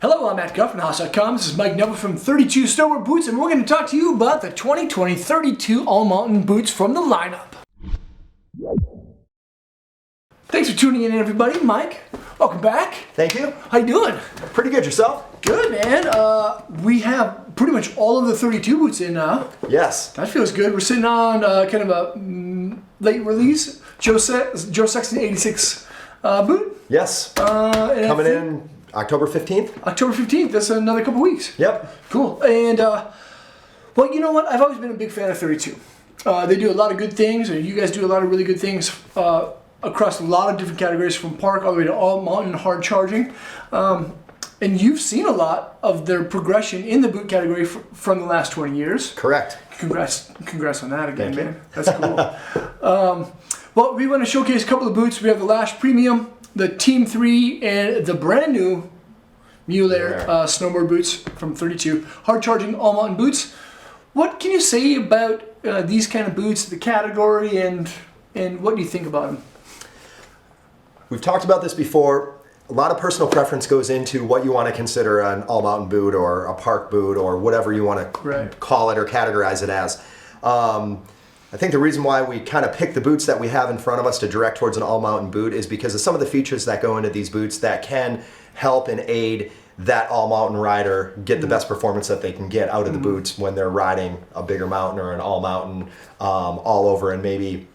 Hello, I'm Matt Guff from House.com. This is Mike Neville from 32 Snowboard Boots, and we're going to talk to you about the 2020 32 all-mountain boots from the lineup. Thanks for tuning in, everybody. Mike, welcome back. Thank you. How you doing? Pretty good. Yourself? Good, man. We have pretty much all of the 32 boots in now. Yes. That feels good. We're sitting on kind of a late release Joe Sexton 86 boot. Yes. Coming in October 15th? October 15th. That's another couple weeks. Yep. Cool. And, well, you know what? I've always been a big fan of 32. They do a lot of good things, and you guys do a lot of really good things across a lot of different categories, from park all the way to all mountain hard charging. And you've seen a lot of their progression in the boot category from the last 20 years. Correct. Congrats on that again, Thank man. That's cool. Well, we want to showcase a couple of boots. We have the Lash Premium, the Team 3, and the brand new Muller snowboard boots from 32. Hard charging all mountain boots. What can you say about these kind of boots, the category, and what do you think about them? We've talked about this before. A lot of personal preference goes into what you want to consider an all mountain boot or a park boot or whatever you want to call it or categorize it as. I think the reason why we kind of pick the boots that we have in front of us to direct towards an all-mountain boot is because of some of the features that go into these boots that can help and aid that all-mountain rider get the best performance that they can get out of the boots when they're riding a bigger mountain or an all-mountain all over, and maybe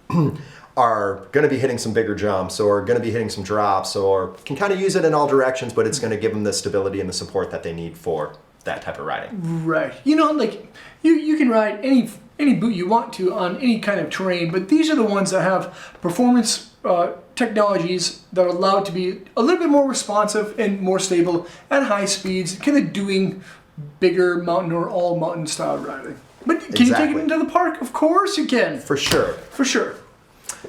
are going to be hitting some bigger jumps or going to be hitting some drops, or can kind of use it in all directions, but it's going to give them the stability and the support that they need for that type of riding. Right. You know, like you can ride any boot you want to on any kind of terrain, but these are the ones that have performance technologies that allow it to be a little bit more responsive and more stable at high speeds, kind of doing bigger mountain or all mountain style riding. But can you take it into the park? Of course you can. For sure. For sure.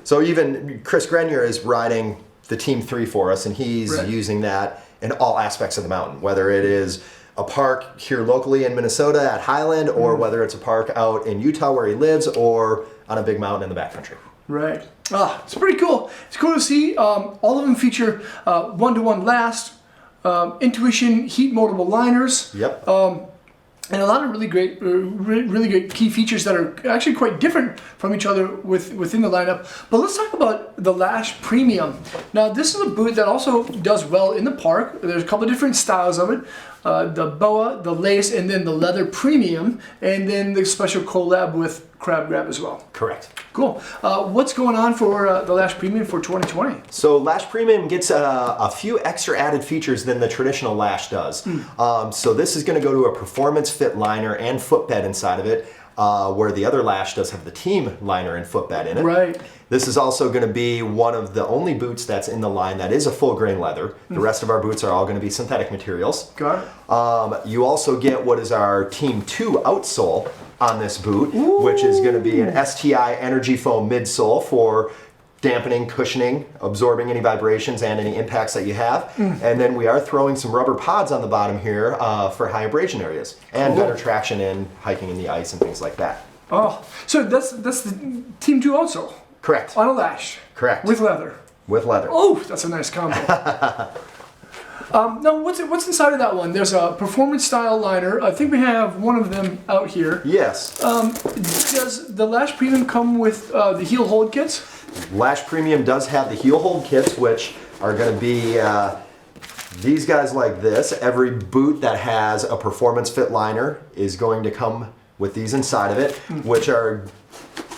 So even Chris Grenier is riding the Team 3 for us, and he's using that in all aspects of the mountain, whether it is a park here locally in Minnesota at Highland, or whether it's a park out in Utah where he lives, or on a big mountain in the backcountry. Right. It's pretty cool. It's cool to see. All of them feature one-to-one last, Intuition heat moldable liners. Yep. And a lot of really great key features that are actually quite different from each other within the lineup. But let's talk about the Lash Premium. Now, this is a boot that also does well in the park. There's a couple of different styles of it. The boa, the lace, and then the leather premium, and then the special collab with Crab Grab as well. Correct. Cool. What's going on for the Lash Premium for 2020? So Lash Premium gets a few extra added features than the traditional Lash does. So this is going to go to a performance fit liner and footbed inside of it, where the other Lash does have the Team liner and footbed in it. Right. This is also going to be one of the only boots that's in the line that is a full grain leather. The rest of our boots are all going to be synthetic materials. Got it. You also get what is our Team 2 outsole on this boot, which is going to be an STI energy foam midsole for dampening, cushioning, absorbing any vibrations and any impacts that you have. And then we are throwing some rubber pods on the bottom here for high abrasion areas and better traction in hiking in the ice and things like that. Oh, so that's the Team 2 outsole. Correct. On a Lash. Correct. With leather. With leather. Oh, that's a nice combo. Now, what's inside of that one? There's a performance style liner. I think we have one of them out here. Yes. Does the Lash Premium come with the heel hold kits? Lash Premium does have the heel hold kits, which are going to be these guys like this. Every boot that has a performance fit liner is going to come with these inside of it, which are,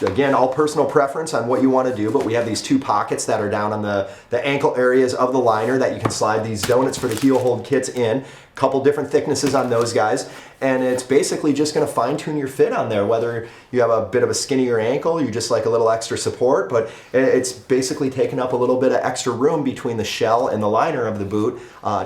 again, all personal preference on what you want to do, but we have these two pockets that are down on the ankle areas of the liner that you can slide these donuts for the heel hold kits in. A couple different thicknesses on those guys, and it's basically just going to fine tune your fit on there, whether you have a bit of a skinnier ankle, you just like a little extra support, but it's basically taking up a little bit of extra room between the shell and the liner of the boot,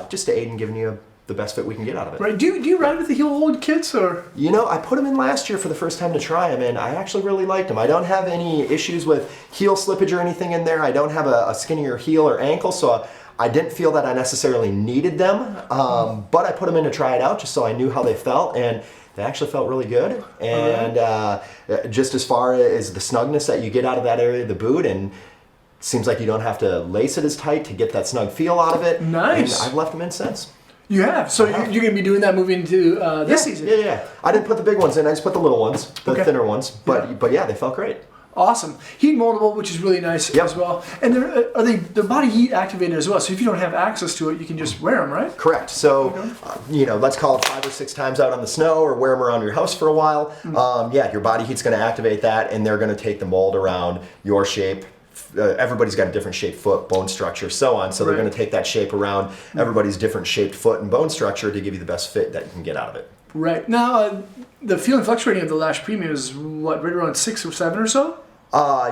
just to aid in giving you the best fit we can get out of it. Right. Do you ride with the heel hold kits, or? You know, I put them in last year for the first time to try them, and I actually really liked them. I don't have any issues with heel slippage or anything in there. I don't have a skinnier heel or ankle, so I didn't feel that I necessarily needed them, but I put them in to try it out just so I knew how they felt, and they actually felt really good. And just as far as the snugness that you get out of that area of the boot, and seems like you don't have to lace it as tight to get that snug feel out of it. Nice. And I've left them in since. You have. So you're going to be doing that moving into this season. Yeah. I didn't put the big ones in. I just put the little ones, the thinner ones. But yeah, they felt great. Awesome. Heat moldable, which is really nice as well. And they're body heat activated as well. So if you don't have access to it, you can just wear them, right? Correct. So, let's call it 5 or 6 times out on the snow or wear them around your house for a while. Your body heat's going to activate that, and they're going to take the mold around your shape. Everybody's got a different shaped foot, bone structure, so on. So they're going to take that shape around everybody's different shaped foot and bone structure to give you the best fit that you can get out of it. Right. Now, the feel and flex rating of the Lash Premium is what, right around 6 or 7 or so?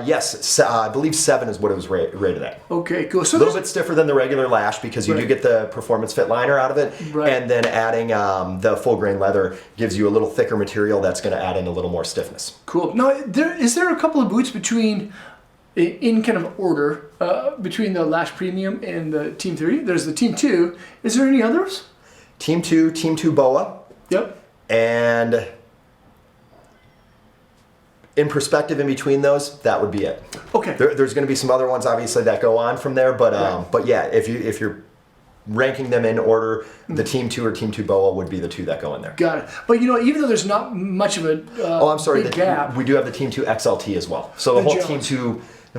Yes, I believe 7 is what it was rated at. Okay, cool. So a little bit stiffer than the regular Lash because you do get the performance fit liner out of it, and then adding the full grain leather gives you a little thicker material that's going to add in a little more stiffness. Cool. Now, is there a couple of boots in kind of order between the Lash Premium and the Team 3? There's the Team 2. Is there any others? Team 2 BOA. Yep. And in perspective in between those, that would be it. Okay. There's going to be some other ones obviously that go on from there, but yeah, if you're ranking them in order, the Team 2 or Team 2 BOA would be the 2 that go in there. Got it. But even though there's not much of a big gap, we do have the Team 2 XLT as well. So the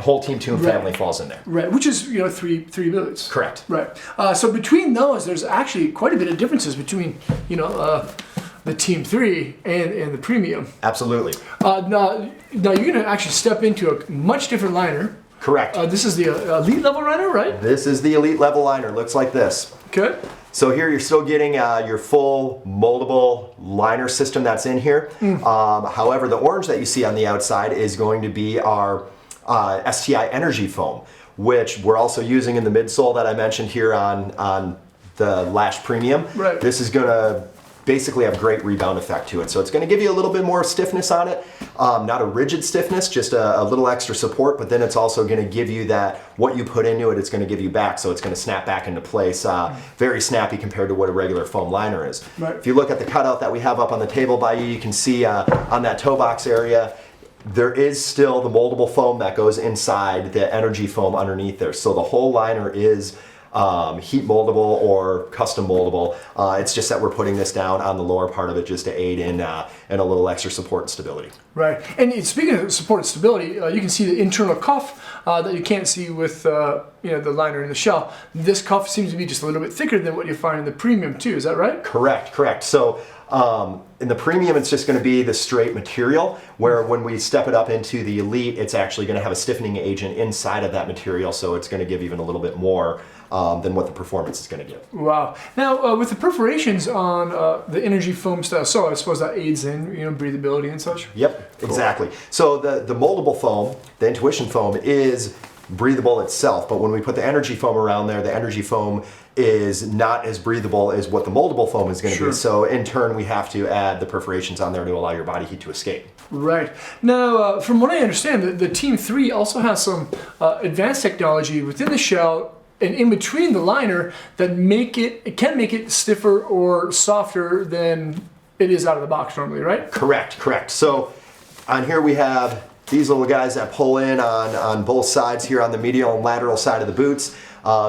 whole Team 2 family falls in there. Right, which is three boots. Correct. Right. So between those, there's actually quite a bit of differences between the Team 3 and the Premium. Absolutely. Now you're going to actually step into a much different liner. Correct. This is the elite level liner, right? This is the elite level liner. Looks like this. Okay. So here you're still getting your full moldable liner system that's in here. However, the orange that you see on the outside is going to be our STI Energy Foam, which we're also using in the midsole that I mentioned here on the Lash Premium. Right. This is going to basically have great rebound effect to it. So it's going to give you a little bit more stiffness on it. Not a rigid stiffness, just a little extra support, but then it's also going to give you that, what you put into it, it's going to give you back. So it's going to snap back into place. Very snappy compared to what a regular foam liner is. Right. If you look at the cutout that we have up on the table by you, you can see on that toe box area, there is still the moldable foam that goes inside the energy foam underneath there. So the whole liner is heat moldable or custom moldable. It's just that we're putting this down on the lower part of it just to aid in a little extra support and stability. Right. And speaking of support and stability, you can see the internal cuff that you can't see with the liner in the shell. This cuff seems to be just a little bit thicker than what you find in the Premium too. Is that right? Correct. So in the Premium, it's just going to be the straight material, where when we step it up into the Elite, it's actually going to have a stiffening agent inside of that material, so it's going to give even a little bit more than what the performance is going to give. Wow. Now, with the perforations on the energy foam style, so I suppose that aids in breathability and such? Yep, cool. Exactly. So the moldable foam, the Intuition foam, is breathable itself, but when we put the energy foam around there, the energy foam is not as breathable as what the moldable foam is going to be. So in turn, we have to add the perforations on there to allow your body heat to escape. Right. Now, from what I understand, the Team 3 also has some advanced technology within the shell and in between the liner that can make it stiffer or softer than it is out of the box normally, right? Correct. So on here we have these little guys that pull in on both sides here on the medial and lateral side of the boots.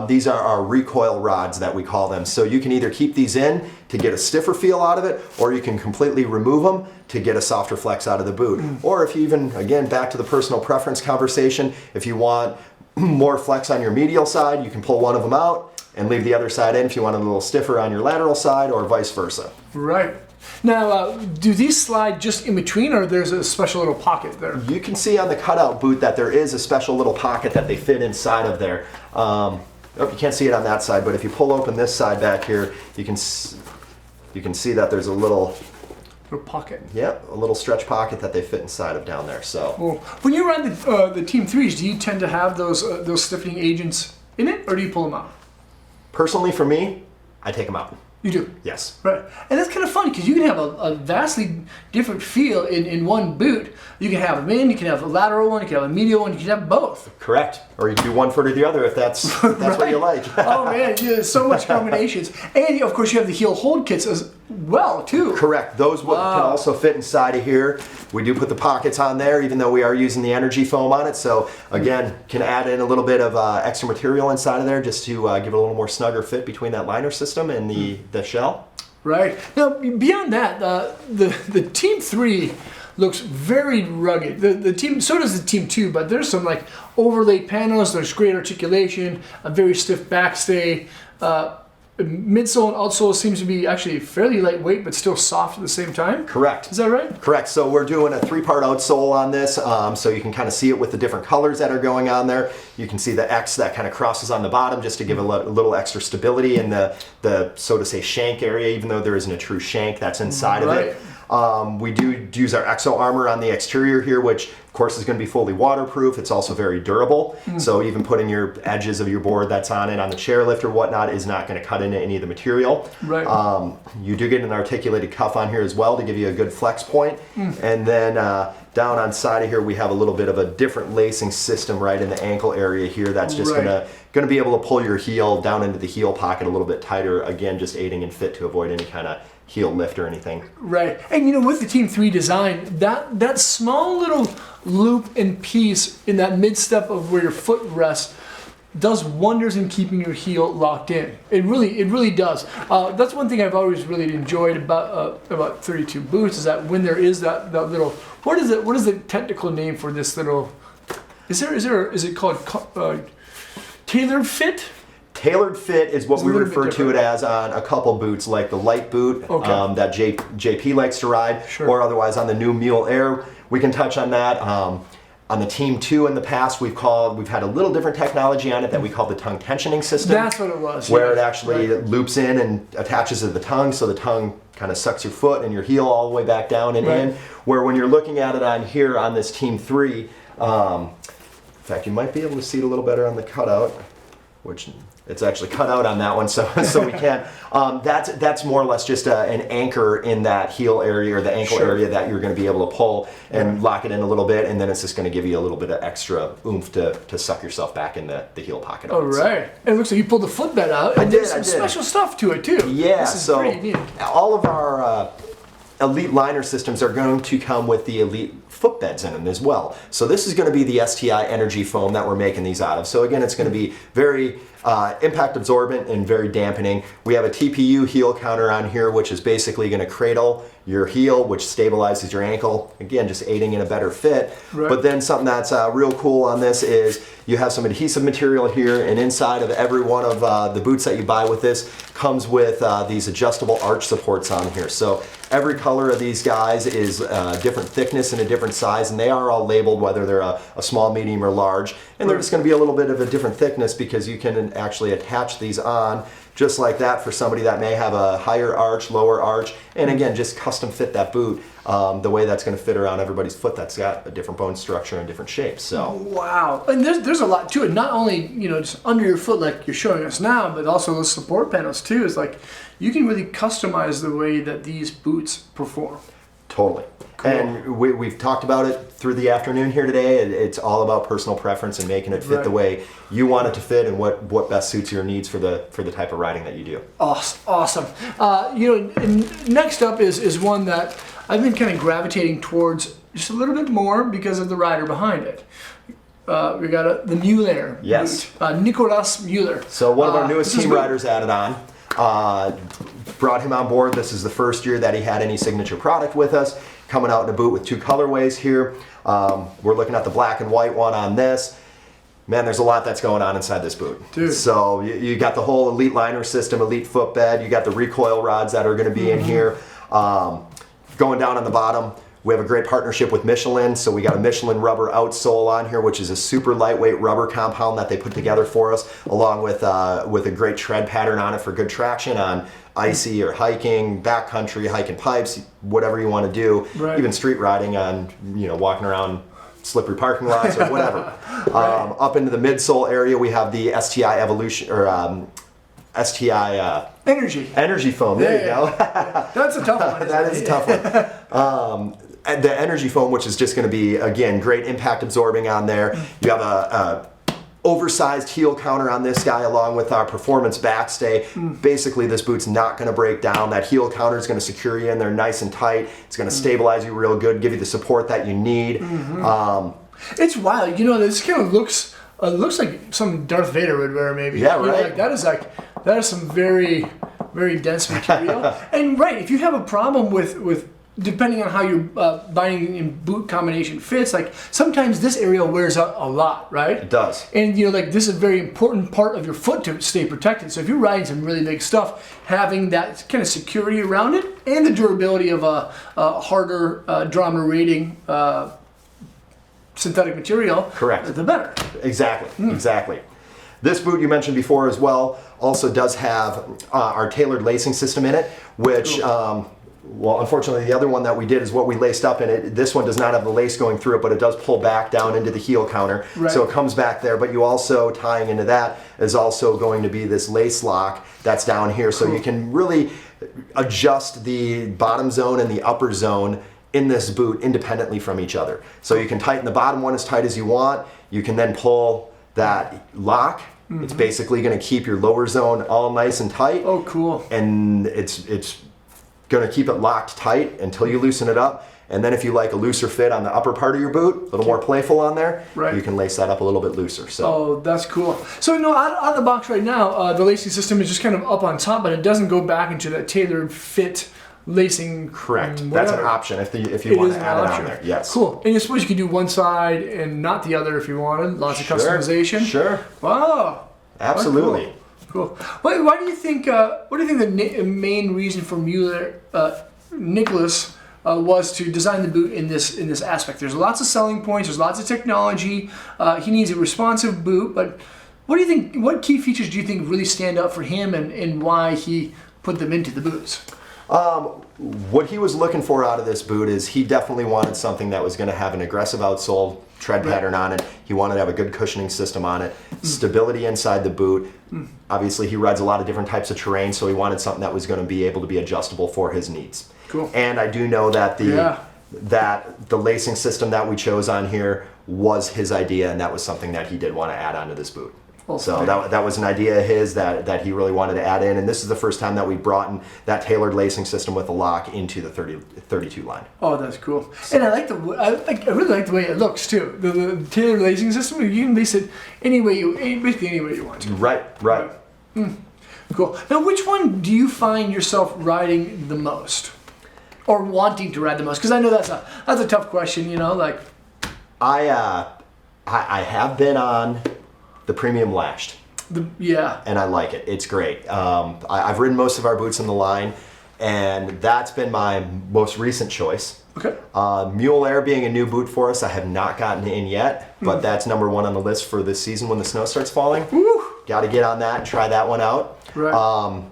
These are our recoil rods that we call them. So you can either keep these in to get a stiffer feel out of it, or you can completely remove them to get a softer flex out of the boot. Or if you even, again, back to the personal preference conversation, if you want more flex on your medial side, you can pull one of them out and leave the other side in if you want a little stiffer on your lateral side, or vice versa. Right. Now, do these slide just in between, or there's a special little pocket there? You can see on the cutout boot that there is a special little pocket that they fit inside of there. You can't see it on that side, but if you pull open this side back here, you can see that there's a little pocket. Yep, a little stretch pocket that they fit inside of down there. So, well, when you run the Team 3s, do you tend to have those stiffening agents in it, or do you pull them out? Personally, for me, I take them out. You do? Yes. Right. And that's kind of fun because you can have a vastly different feel in one boot. You can have them in, you can have a lateral one, you can have a medial one, you can have both. Correct. Or you can do one foot or the other if that's right. What you like. Oh man, yeah, so much combinations. And of course you have the heel hold kits well too. Correct. Those can also fit inside of here. We do put the pockets on there, even though we are using the energy foam on it. So again, can add in a little bit of extra material inside of there just to give it a little more snugger fit between that liner system and the shell. Right. Now, beyond that, the Team 3 looks very rugged. The team, so does the Team 2, but there's some like overlaid panels. There's great articulation, a very stiff backstay. Midsole and outsole seems to be actually fairly lightweight, but still soft at the same time. Correct. Is that right? Correct. So we're doing a 3-part outsole on this, so you can kind of see it with the different colors that are going on there. You can see the X that kind of crosses on the bottom just to give a little extra stability in the so to say shank area, even though there isn't a true shank that's inside of it. We do use our exo armor on the exterior here, which of course is going to be fully waterproof. It's also very durable. So even putting your edges of your board that's on it on the chairlift or whatnot is not going to cut into any of the material. Right. You do get an articulated cuff on here as well to give you a good flex point. And then down on side of here we have a little bit of a different lacing system right in the ankle area here that's just going to be able to pull your heel down into the heel pocket a little bit tighter, again just aiding in fit to avoid any kind of heel lift or anything. Right. And you know, with the Team 3 design, that small little loop and piece in that mid step of where your foot rests does wonders in keeping your heel locked in. It really does. That's one thing I've always really enjoyed about 32 boots is that when there is that little, what is the technical name for this little, is it called tailored fit? Tailored fit is what we refer to it as on a couple boots, like the light boot that JP likes to ride, or otherwise on the new Mule Air. We can touch on that. On the Team 2 in the past, we've had a little different technology on it that we call the tongue tensioning system. That's what it was. Where it actually loops in and attaches to the tongue, so the tongue kind of sucks your foot and your heel all the way back down and in. Where when you're looking at it on here on this Team 3, in fact, you might be able to see it a little better on the cutout, which it's actually cut out on that one, so we can't. That's more or less just an anchor in that heel area or the ankle area that you're going to be able to pull and lock it in a little bit, and then it's just going to give you a little bit of extra oomph to suck yourself back in the heel pocket. Oh, right. And it looks like you pulled the footbed out. And there's some special stuff to it, too. Yeah, this is pretty neat. All of our elite liner systems are going to come with the elite footbeds in them as well. So this is going to be the STI energy foam that we're making these out of. So again, it's going to be very impact absorbent and very dampening. We have a TPU heel counter on here, which is basically going to cradle your heel, which stabilizes your ankle, again just aiding in a better fit. But then something that's real cool on this is you have some adhesive material here, and inside of every one of the boots that you buy with this comes with these adjustable arch supports on here. So every color of these guys is different thickness and a different size, and they are all labeled whether they're a small, medium, or large. And they're just going to be a little bit of a different thickness because you can actually attach these on just like that for somebody that may have a higher arch, lower arch, and again, just custom fit that boot the way that's going to fit around everybody's foot that's got a different bone structure and different shapes. So wow, and there's a lot to it. Not only just under your foot like you're showing us now, but also the support panels too. Is like you can really customize the way that these boots perform. Totally. Cool. And we've talked about it through the afternoon here today. It's all about personal preference and making it fit the way you want it to fit and what best suits your needs for the type of riding that you do. Awesome. And next up is one that I've been kind of gravitating towards just a little bit more because of the rider behind it. We got the Muller. Yes. Boot. Nicolas Muller. So one of our newest team riders added on. Brought him on board. This is the first year that he had any signature product with us. Coming out in a boot with 2 colorways here. We're looking at the black and white one on this. Man, there's a lot that's going on inside this boot. Dude. So you got the whole elite liner system, elite footbed. You got the recoil rods that are going to be in here. Going down on the bottom, we have a great partnership with Michelin. So we got a Michelin rubber outsole on here, which is a super lightweight rubber compound that they put together for us, along with a great tread pattern on it for good traction on icy or hiking, backcountry, hiking pipes, whatever you want to do, even street riding on, walking around slippery parking lots or whatever. Up into the midsole area, we have the STI Evolution or STI energy foam. There you go. That's a tough one. That is a tough one. The energy foam, which is just going to be, again, great impact absorbing on there. You have a oversized heel counter on this guy along with our performance backstay. Basically, this boot's not going to break down. That heel counter is going to secure you in there nice and tight. It's going to stabilize you real good, give you the support that you need. It's wild. This kind of looks like something Darth Vader would wear, maybe. Yeah, right. That is some very, very dense material. And right, if you have a problem with depending on how your binding and boot combination fits, like sometimes this area wears out a lot, right? It does. And this is a very important part of your foot to stay protected. So if you're riding some really big stuff, having that kind of security around it and the durability of a harder drama rating synthetic material, correct, the better. Exactly. This boot you mentioned before as well also does have our tailored lacing system in it, which well, unfortunately, the other one that we did is what we laced up in it. This one does not have the lace going through it, but it does pull back down into the heel counter. Right. So it comes back there, but you also, tying into that, is also going to be this lace lock that's down here. So you can really adjust the bottom zone and the upper zone in this boot independently from each other. So you can tighten the bottom one as tight as you want. You can then pull that lock. It's basically going to keep your lower zone all nice and tight. Oh, cool. And it's going to keep it locked tight until you loosen it up. And then if you like a looser fit on the upper part of your boot, a little more playful on there, you can lace that up a little bit looser. So. Oh, that's cool. So out of the box right now, the lacing system is just kind of up on top, but it doesn't go back into that tailored fit lacing. Correct. That's an option if you want to add it on there. Yes. Cool. And I suppose you could do one side and not the other if you wanted. Lots of customization. Sure. Wow. Absolutely. Cool. Why do you think? What do you think the main reason for Muller, Nicholas, was to design the boot in this aspect? There's lots of selling points. There's lots of technology. He needs a responsive boot. But what do you think? What key features do you think really stand out for him, and why he put them into the boots? What he was looking for out of this boot is he definitely wanted something that was going to have an aggressive outsole tread pattern on it. He wanted to have a good cushioning system on it, stability inside the boot. Obviously, he rides a lot of different types of terrain, so he wanted something that was going to be able to be adjustable for his needs. Cool. And I do know that the lacing system that we chose on here was his idea, and that was something that he did want to add onto this boot. So that was an idea of his that he really wanted to add in, and this is the first time that we brought in that tailored lacing system with a lock into the 32 line. Oh, that's cool. And I really like the way it looks too. The tailored lacing system, you can lace it basically any way you want to. Right. Cool. Now, which one do you find yourself riding the most, or wanting to ride the most? Because I know that's a tough question. I have been on the premium lashed. And I like it. It's great. I've ridden most of our boots in the line, and that's been my most recent choice. Okay. Muller being a new boot for us, I have not gotten in yet, but that's number one on the list for this season when the snow starts falling. Got to get on that and try that one out. Right.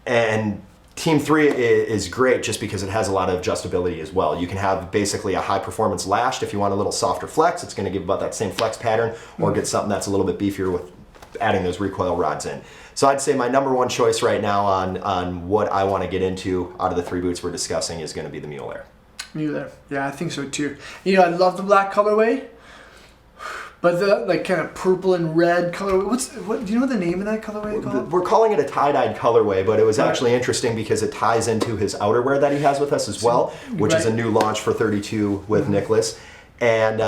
And Team 3 is great just because it has a lot of adjustability as well. You can have basically a high performance lashed if you want a little softer flex. It's going to give about that same flex pattern, or get something that's a little bit beefier with adding those recoil rods in. So I'd say my number one choice right now on what I want to get into out of the 3 boots we're discussing is going to be the Muller. Yeah, I think so too. I love the black colorway. But the kind of purple and red colorway, do you know the name of that colorway called? We're calling it a tie-dyed colorway, but it was actually interesting because it ties into his outerwear that he has with us as well, which is a new launch for 32 with Nicholas. And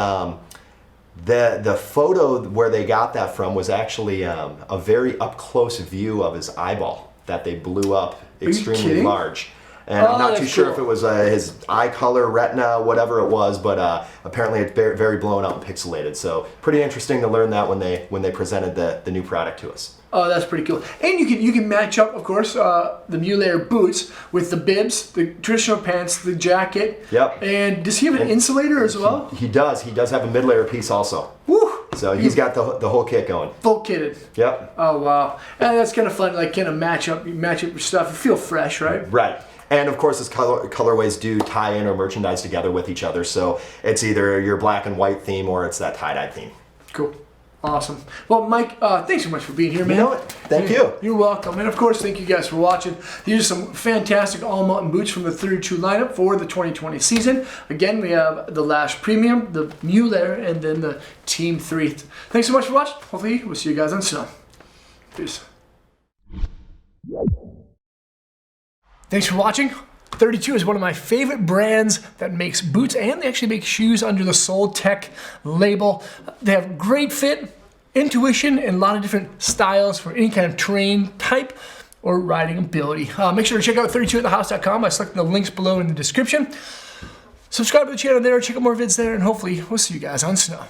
the photo where they got that from was actually a very up-close view of his eyeball that they blew up extremely large. And I'm not too sure if it was his eye color, retina, whatever it was, but apparently it's very blown out and pixelated. So pretty interesting to learn that when they presented the new product to us. Oh, that's pretty cool. And you can match up, of course, the Muller boots with the bibs, the traditional pants, the jacket. Yep. And does he have an insulator as well? He does. He does have a mid-layer piece also. Woo! So he's got the whole kit going. Full kitted. Yep. Oh, wow. And that's kind of fun, kind of match up your stuff. You feel fresh, right? Right. And of course, his colorways do tie in or merchandise together with each other. So it's either your black and white theme or it's that tie-dye theme. Cool. Awesome. Well, Mike, thanks so much for being here, man. You know it. Thank you. You're welcome. And of course, thank you guys for watching. These are some fantastic all-mountain boots from the 32 lineup for the 2020 season. Again, we have the Lash Premium, the Muller, and then the Team 3. Thanks so much for watching. Hopefully, we'll see you guys on Snow. Peace. Thanks for watching. 32 is one of my favorite brands that makes boots, and they actually make shoes under the Sole Tech label. They have great fit, intuition, and a lot of different styles for any kind of terrain type or riding ability. Make sure to check out 32atthehouse.com by selecting the links below in the description. Subscribe to the channel there, check out more vids there, and hopefully we'll see you guys on Snow.